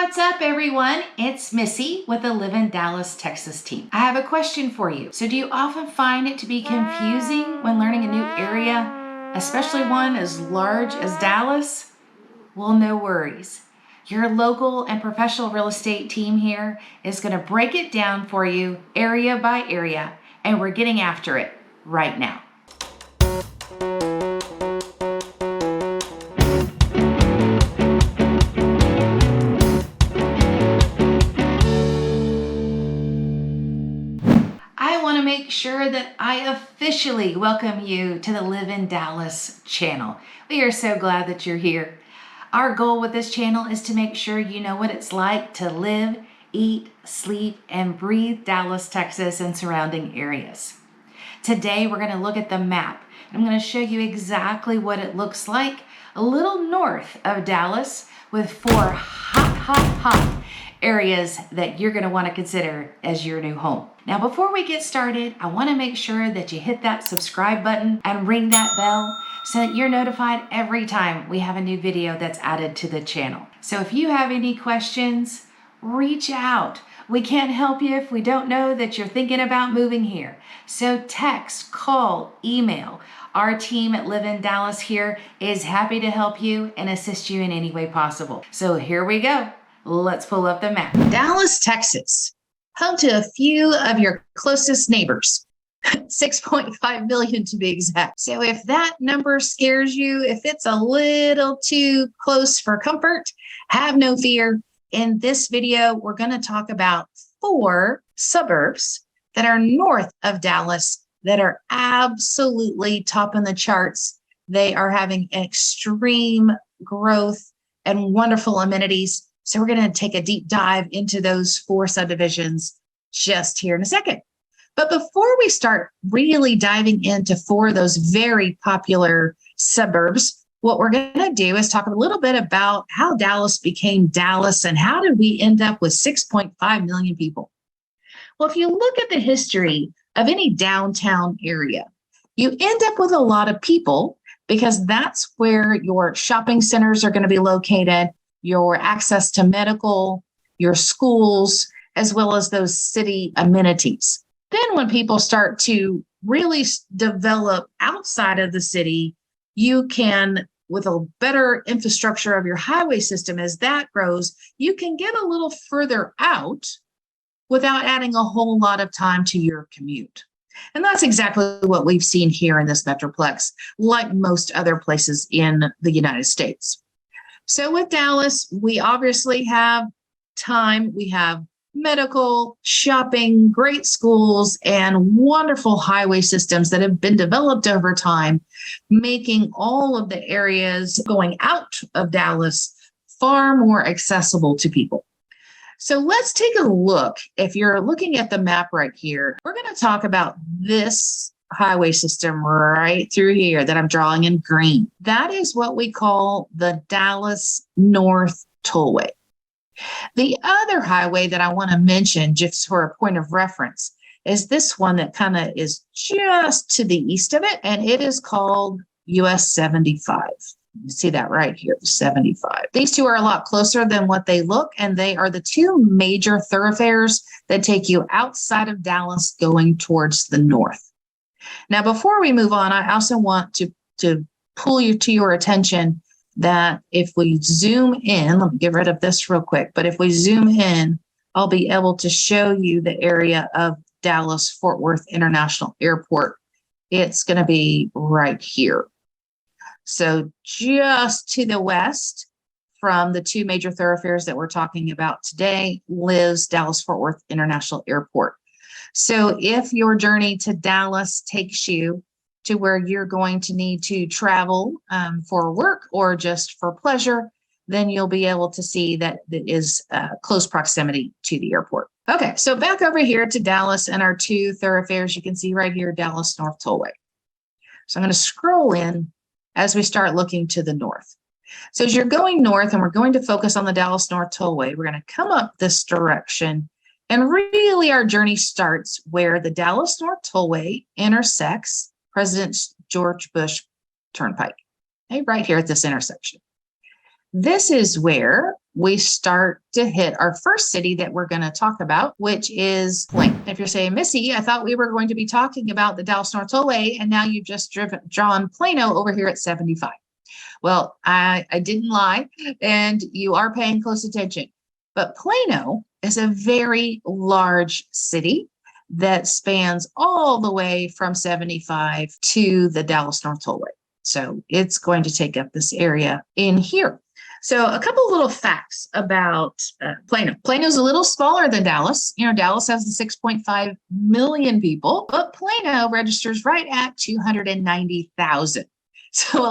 What's up, everyone? It's Missy with the Live in Dallas, Texas team. I have a question for you. So do you often find it to be confusing when learning a new area, especially one as large as Dallas? Well, no worries. Your local and professional real estate team here is going to break it down for you area by area, and we're getting after it right now. I want to make sure that I officially welcome you to the Live in Dallas channel. We are so glad that you're here. Our goal with this channel is to make sure you know what it's like to live, eat, sleep, and breathe Dallas, Texas, and surrounding areas. Today, we're going to look at the map. I'm going to show you exactly what it looks like a little north of Dallas with 4 hot areas that you're going to want to consider as your new home. Now, before we get started, I want to make sure that you hit that subscribe button and ring that bell so that you're notified every time we have a new video that's added to the channel. So if you have any questions, reach out. We can't help you if we don't know that you're thinking about moving here. So text, call, email. Our team at Live in Dallas here is happy to help you and assist you in any way possible. So here we go. Let's pull up the map. Dallas, Texas, home to a few of your closest neighbors, 6.5 million to be exact. So if that number scares you, if it's a little too close for comfort, have no fear. In this video, we're going to talk about 4 suburbs that are north of Dallas that are absolutely topping the charts. They are having extreme growth and wonderful amenities. So we're going to take a deep dive into those 4 subdivisions just here in a second. But before we start really diving into 4 of those very popular suburbs, what we're going to do is talk a little bit about how Dallas became Dallas and how did we end up with 6.5 million people. Well, if you look at the history of any downtown area, you end up with a lot of people because that's where your shopping centers are going to be located, your access to medical, your schools, as well as those city amenities. Then when people start to really develop outside of the city, you can, with a better infrastructure of your highway system, as that grows, you can get a little further out without adding a whole lot of time to your commute. And that's exactly what we've seen here in this Metroplex, like most other places in the United States. So with Dallas, we obviously have time, we have medical, shopping, great schools, and wonderful highway systems that have been developed over time, making all of the areas going out of Dallas far more accessible to people. So let's take a look. If you're looking at the map right here, we're going to talk about this highway system right through here that I'm drawing in green. That is what we call the Dallas North Tollway. The other highway that I want to mention, just for a point of reference, is this one that kind of is just to the east of it, and it is called US 75. You see that right here, 75. These two are a lot closer than what they look, and they are the 2 major thoroughfares that take you outside of Dallas going towards the north. Now, before we move on, I also want to pull you to your attention that if we zoom in, let me get rid of this real quick, but if we zoom in, I'll be able to show you the area of Dallas-Fort Worth International Airport. It's going to be right here. So just to the west from the 2 major thoroughfares that we're talking about today lives Dallas-Fort Worth International Airport. So if your journey to Dallas takes you to where you're going to need to travel for work or just for pleasure, then you'll be able to see that it is close proximity to the airport. Okay, so back over here to Dallas and our 2 thoroughfares, you can see right here, Dallas North Tollway. So I'm going to scroll in as we start looking to the north. So as you're going north, and we're going to focus on the Dallas North Tollway, we're going to come up this direction. And really our journey starts where the Dallas North Tollway intersects President George Bush Turnpike, okay, right here at this intersection. This is where we start to hit our first city that we're going to talk about, which is Plano. If you're saying, Missy, I thought we were going to be talking about the Dallas North Tollway, and now you've just drawn Plano over here at 75. Well, I didn't lie, and you are paying close attention. But Plano is a very large city that spans all the way from 75 to the Dallas North Tollway. So it's going to take up this area in here. So a couple of little facts about Plano. Plano's a little smaller than Dallas. Dallas has the 6.5 million people, but Plano registers right at 290,000. So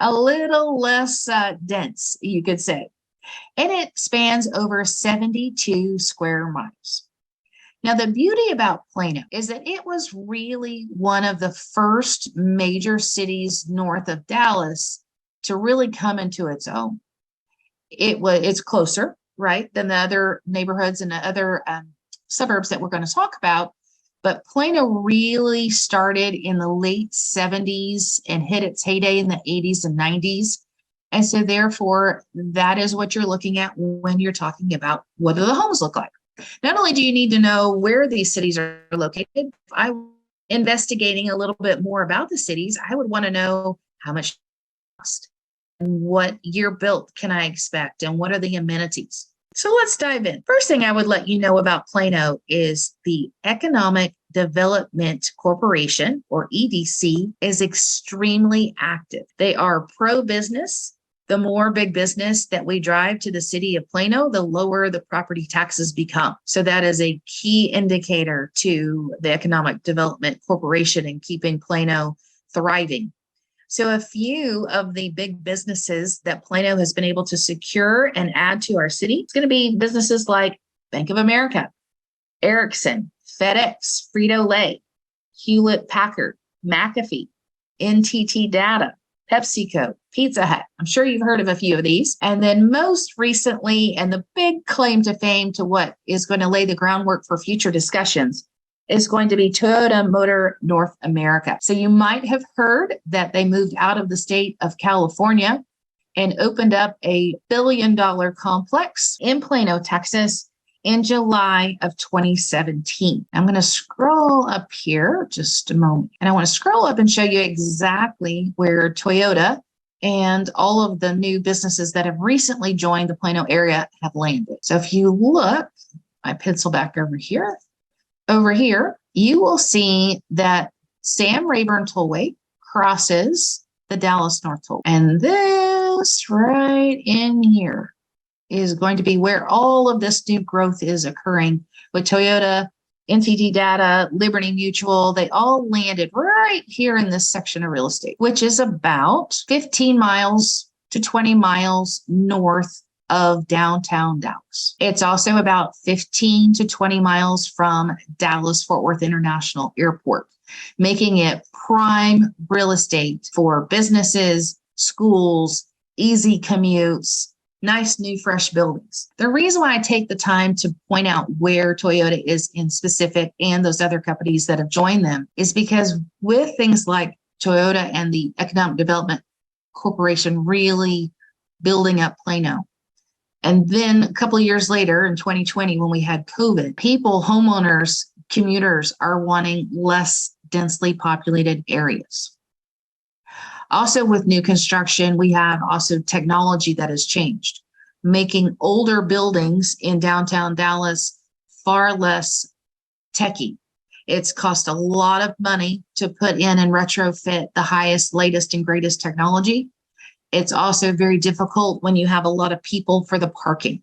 a little less dense, you could say. And it spans over 72 square miles. Now, the beauty about Plano is that it was really one of the first major cities north of Dallas to really come into its own. It's closer, right, than the other neighborhoods and the other suburbs that we're going to talk about. But Plano really started in the late 70s and hit its heyday in the 80s and 90s. And so therefore, that is what you're looking at when you're talking about what do the homes look like. Not only do you need to know where these cities are located, if I were investigating a little bit more about the cities, I would want to know how much it cost and what year built can I expect and what are the amenities. So let's dive in. First thing I would let you know about Plano is the Economic Development Corporation, or EDC, is extremely active. They are pro-business. The more big business that we drive to the city of Plano, the lower the property taxes become. So that is a key indicator to the Economic Development Corporation in keeping Plano thriving. So a few of the big businesses that Plano has been able to secure and add to our city, it's going to be businesses like Bank of America, Ericsson, FedEx, Frito-Lay, Hewlett-Packard, McAfee, NTT Data, PepsiCo, Pizza Hut. I'm sure you've heard of a few of these. And then most recently, and the big claim to fame to what is going to lay the groundwork for future discussions, is going to be Toyota Motor North America. So you might have heard that they moved out of the state of California and opened up a billion-dollar complex in Plano, Texas, in July of 2017. I'm going to scroll up here just a moment, and I want to scroll up and show you exactly where Toyota and all of the new businesses that have recently joined the Plano area have landed. So if you look, my pencil back over here, you will see that Sam Rayburn Tollway crosses the Dallas North Tollway. And this right in here is going to be where all of this new growth is occurring with Toyota, NTT Data, Liberty Mutual. They all landed right here in this section of real estate, which is about 15 miles to 20 miles north of downtown Dallas. It's also about 15 to 20 miles from Dallas-Fort Worth International Airport, making it prime real estate for businesses, schools, easy commutes, nice new fresh buildings. The reason why I take the time to point out where Toyota is in specific and those other companies that have joined them is because with things like Toyota and the Economic Development Corporation really building up Plano, and then a couple of years later in 2020, when we had COVID, homeowners, commuters are wanting less densely populated areas. Also with new construction, we have also technology that has changed, making older buildings in downtown Dallas far less techy. It's cost a lot of money to put in and retrofit the highest, latest, and greatest technology. It's also very difficult when you have a lot of people for the parking.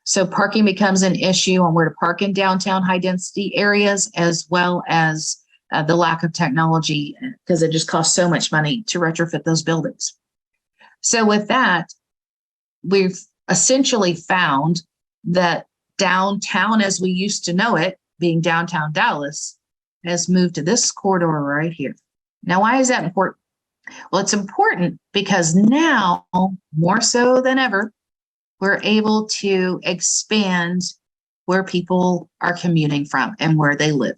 So parking becomes an issue on where to park in downtown high density areas, as well as the lack of technology, because it just costs so much money to retrofit those buildings. So with that, we've essentially found that downtown as we used to know it, being downtown Dallas, has moved to this corridor right here. Now, why is that important? Well, it's important because now, more so than ever, we're able to expand where people are commuting from and where they live.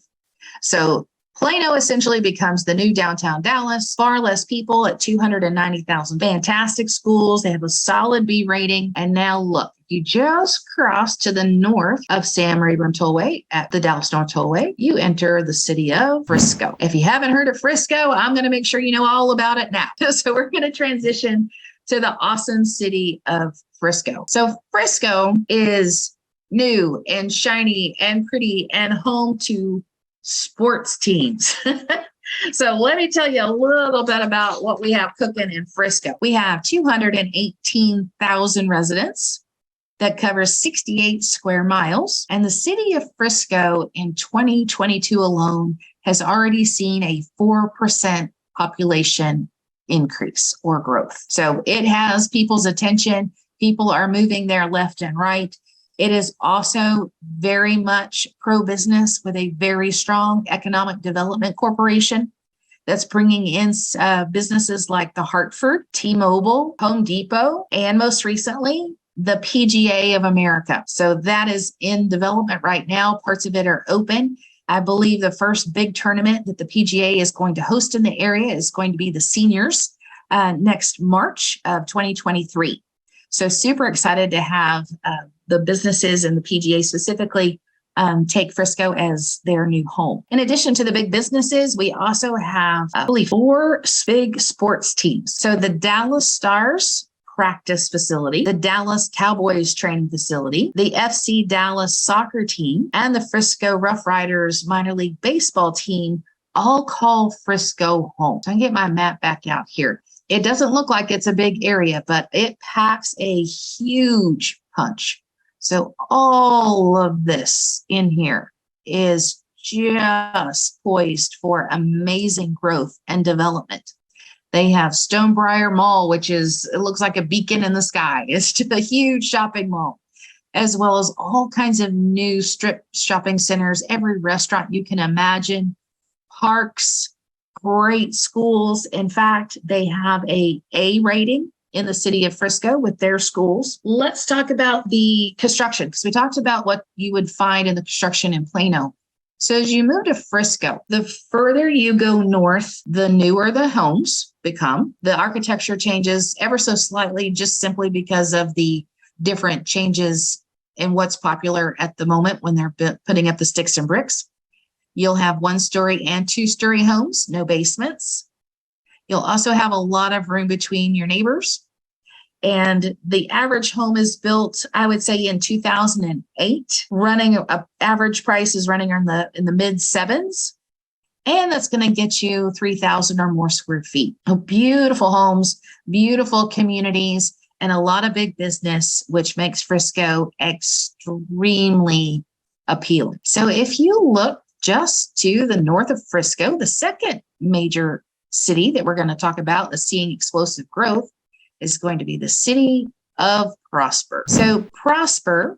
So Plano essentially becomes the new downtown Dallas, far less people at 290,000. Fantastic schools. They have a solid B rating. And now look, you just cross to the north of Sam Rayburn Tollway at the Dallas North Tollway. You enter the city of Frisco. If you haven't heard of Frisco, I'm going to make sure you know all about it now. So we're going to transition to the awesome city of Frisco. So Frisco is new and shiny and pretty and home to sports teams. So let me tell you a little bit about what we have cooking in Frisco. We have 218,000 residents that covers 68 square miles. And the city of Frisco in 2022 alone has already seen a 4% population increase or growth. So it has people's attention. People are moving there left and right. It is also very much pro-business with a very strong economic development corporation that's bringing in businesses like the Hartford, T-Mobile, Home Depot, and most recently, the PGA of America. So that is in development right now. Parts of it are open. I believe the first big tournament that the PGA is going to host in the area is going to be the seniors next March of 2023. So super excited to have the businesses and the PGA specifically take Frisco as their new home. In addition to the big businesses, we also have, I believe, 4 big sports teams. So the Dallas Stars practice facility, the Dallas Cowboys training facility, the FC Dallas soccer team, and the Frisco Rough Riders minor league baseball team all call Frisco home. So I can get my map back out here. It doesn't look like it's a big area, but it packs a huge punch. So all of this in here is just poised for amazing growth and development. They have Stonebriar Mall, which it looks like a beacon in the sky. It's just a huge shopping mall, as well as all kinds of new strip shopping centers, every restaurant you can imagine, parks, great schools. In fact, they have a A rating in the city of Frisco with their schools. Let's talk about the construction, because we talked about what you would find in the construction in Plano. So as you move to Frisco, the further you go north, the newer the homes become. The architecture changes ever so slightly, just simply because of the different changes in what's popular at the moment when they're putting up the sticks and bricks. You'll have 1-story and 2-story homes, no basements. You'll also have a lot of room between your neighbors. And the average home is built, I would say, in 2008. Average price is running in the mid 7s. And that's going to get you 3,000 or more square feet. Beautiful homes, beautiful communities, and a lot of big business, which makes Frisco extremely appealing. So if you look just to the north of Frisco, the second major city that we're going to talk about that's seeing explosive growth is going to be the city of Prosper. So Prosper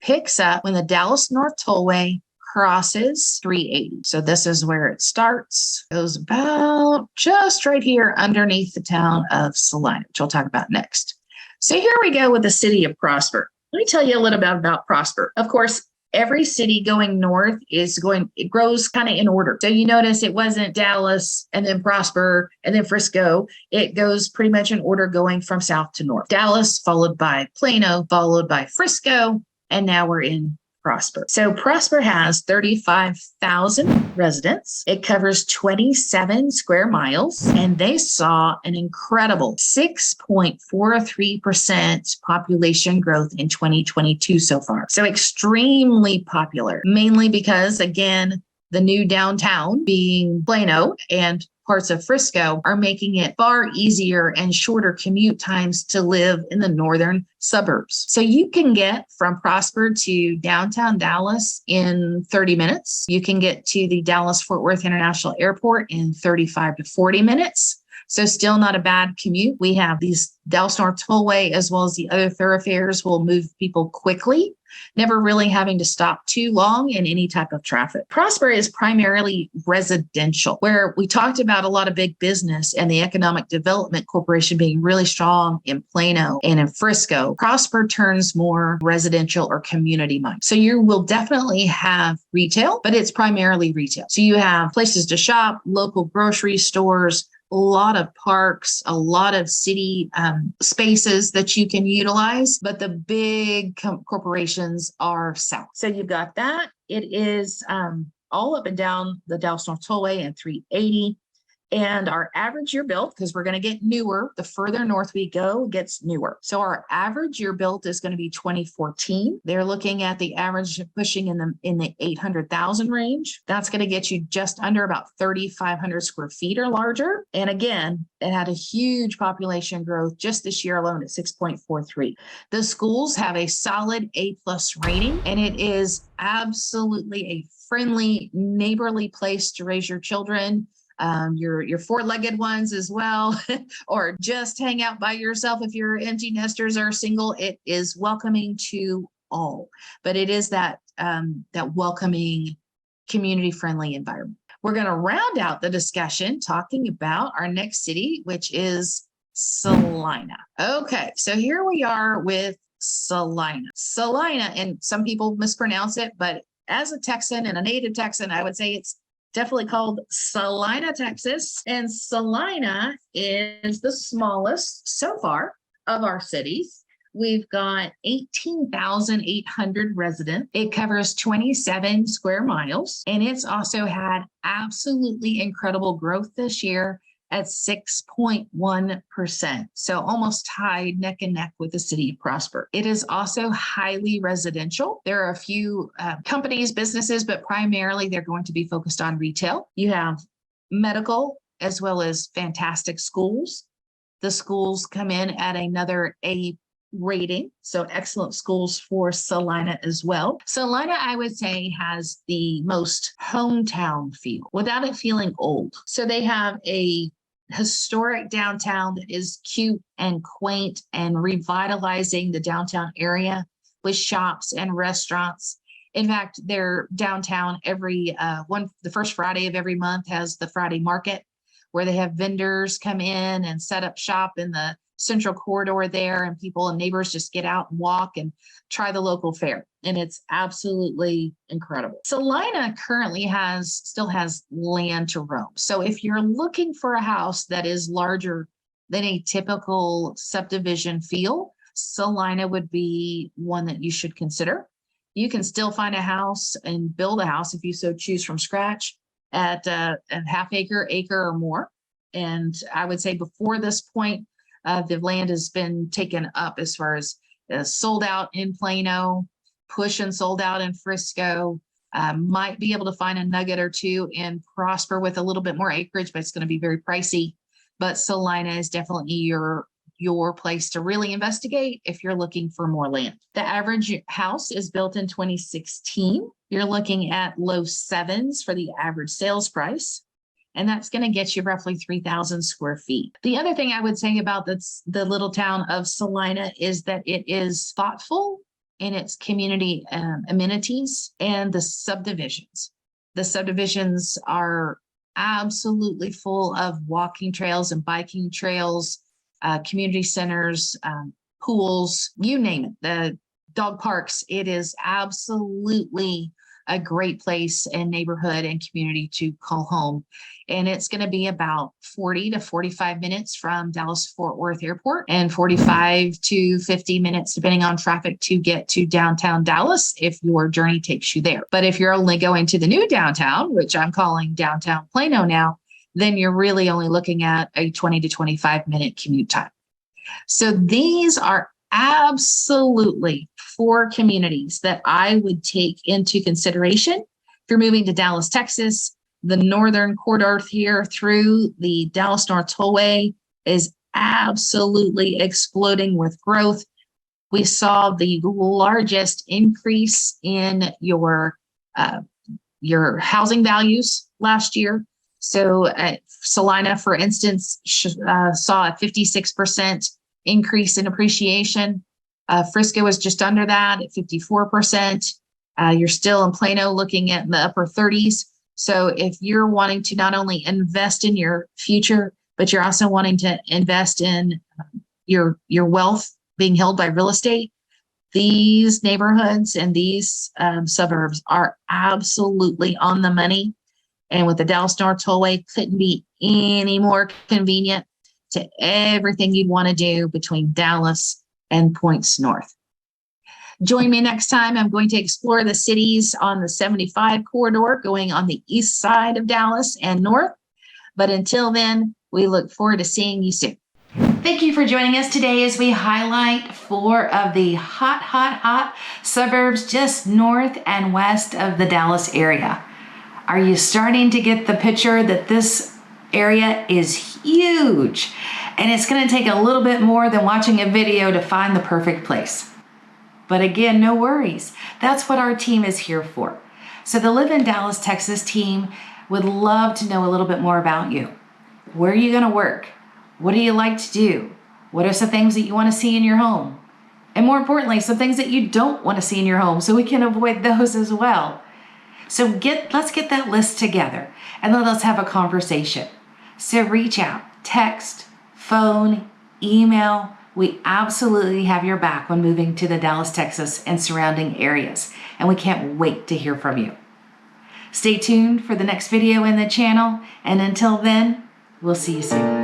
picks up when the Dallas North Tollway crosses 380. So this is where it starts. Goes about just right here underneath the town of Salina, which we'll talk about next. So here we go with the city of Prosper. Let me tell you a little bit about Prosper. Of course, every city going north it grows kind of in order. So you notice it wasn't Dallas and then Prosper and then Frisco. It goes pretty much in order going from south to north. Dallas, followed by Plano, followed by Frisco, and now we're in Prosper. So Prosper has 35,000 residents. It covers 27 square miles, and they saw an incredible 6.43% population growth in 2022 so far. So extremely popular, mainly because, again, the new downtown being Plano and parts of Frisco are making it far easier and shorter commute times to live in the northern suburbs. So you can get from Prosper to downtown Dallas in 30 minutes. You can get to the Dallas-Fort Worth International Airport in 35 to 40 minutes. So still not a bad commute. We have these Dallas North Tollway as well as the other thoroughfares will move people quickly, never really having to stop too long in any type of traffic. Prosper is primarily residential, where we talked about a lot of big business and the Economic Development Corporation being really strong in Plano and in Frisco. Prosper turns more residential or community minded. So you will definitely have retail, but it's primarily retail. So you have places to shop, local grocery stores, a lot of parks, a lot of city spaces that you can utilize, but the big corporations are south. So you've got that. It is all up and down the Dallas North Tollway and 380. And our average year built, because we're going to get newer, the further north we go, it gets newer. So our average year built is going to be 2014. They're looking at the average pushing in the 800,000 range. That's going to get you just under about 3,500 square feet or larger. And again, it had a huge population growth just this year alone at 6.43. The schools have a solid A+ rating, and it is absolutely a friendly, neighborly place to raise your children. Your four-legged ones as well, or just hang out by yourself if you're empty nesters or single. It is welcoming to all, but it is that welcoming, community-friendly environment. We're going to round out the discussion talking about our next city, which is Salina. Okay, so here we are with Salina. Salina, and some people mispronounce it, but as a Texan and a native Texan, I would say it's definitely called Salina, Texas. And Salina is the smallest so far of our cities. We've got 18,800 residents. It covers 27 square miles, and it's also had absolutely incredible growth this year at 6.1%. So almost tied neck and neck with the city of Prosper. It is also highly residential. There are a few companies, businesses, but primarily they're going to be focused on retail. You have medical as well as fantastic schools. The schools come in at another A rating. So excellent schools for Salina as well. Salina, I would say, has the most hometown feel without it feeling old. So they have a historic downtown that is cute and quaint and revitalizing the downtown area with shops and restaurants. In fact, their downtown the first Friday of every month has the Friday market where they have vendors come in and set up shop in the central corridor there, and people and neighbors just get out and walk and try the local fare. And it's absolutely incredible. Salina currently still has land to roam. So if you're looking for a house that is larger than a typical subdivision feel, Salina would be one that you should consider. You can still find a house and build a house if you so choose from scratch at a half acre, or more. And I would say before this point, the land has been taken up as far as sold out in Plano, push and sold out in Frisco. Might be able to find a nugget or two in Prosper with a little bit more acreage, but it's going to be very pricey. But Salina is definitely your place to really investigate if you're looking for more land. The average house is built in 2016. You're looking at low sevens for the average sales price. And that's going to get you roughly 3,000 square feet. The other thing I would say about the little town of Salina is that it is thoughtful in its community amenities and the subdivisions. The subdivisions are absolutely full of walking trails and biking trails, community centers, pools, you name it, the dog parks. It is absolutely a great place and neighborhood and community to call home. And it's going to be about 40 to 45 minutes from Dallas-Fort Worth Airport and 45 to 50 minutes, depending on traffic, to get to downtown Dallas if your journey takes you there. But if you're only going to the new downtown, which I'm calling downtown Plano now, then you're really only looking at a 20 to 25 minute commute time. So these are absolutely 4 communities that I would take into consideration. If you're moving to Dallas, Texas, the northern corridor here through the Dallas North Tollway is absolutely exploding with growth. We saw the largest increase in your housing values last year. So Salina, for instance, saw a 56% increase in appreciation. Frisco was just under that at 54%. You're still in Plano looking at the upper 30s. So if you're wanting to not only invest in your future, but you're also wanting to invest in your wealth being held by real estate, these neighborhoods and these suburbs are absolutely on the money. And with the Dallas North Tollway, couldn't be any more convenient to everything you'd want to do between Dallas and points north. Join me next time. I'm going to explore the cities on the 75 corridor going on the east side of Dallas and north. But until then, we look forward to seeing you soon. Thank you for joining us today as we highlight 4 of the hot suburbs just north and west of the Dallas area. Are you starting to get the picture that this area is huge and it's going to take a little bit more than watching a video to find the perfect place? But again, no worries. That's what our team is here for. So the Live in Dallas, Texas team would love to know a little bit more about you. Where are you going to work? What do you like to do? What are some things that you want to see in your home? And more importantly, some things that you don't want to see in your home so we can avoid those as well. So let's get that list together and then let's have a conversation. So reach out, text, phone, email. We absolutely have your back when moving to the Dallas, Texas and surrounding areas. And we can't wait to hear from you. Stay tuned for the next video in the channel. And until then, we'll see you soon.